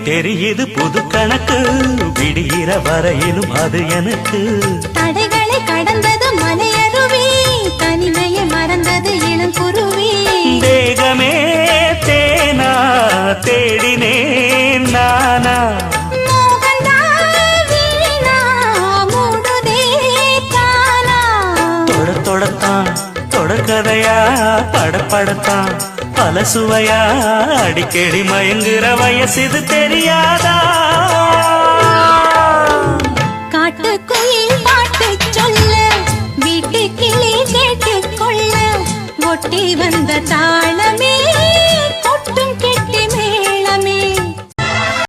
தெரியுது புது கணக்கு விடுகிற வரையிலும் அது எனக்கு தடைகளை கடந்தது மலையருவி தனிமையை மறந்தது இளங்குருவி தேகமே தேனா தேடினேன் நானா தொடத்தான் தொடர்கதையா படப்படத்தான் பல சுவையா அடிக்கடி மயங்குற வயசு தெரியாதா காட்டுக்குயில் பாட்டு சொல்ல வீட்டு கிளி கேட்டுக்கொள்ள ஒட்டி வந்த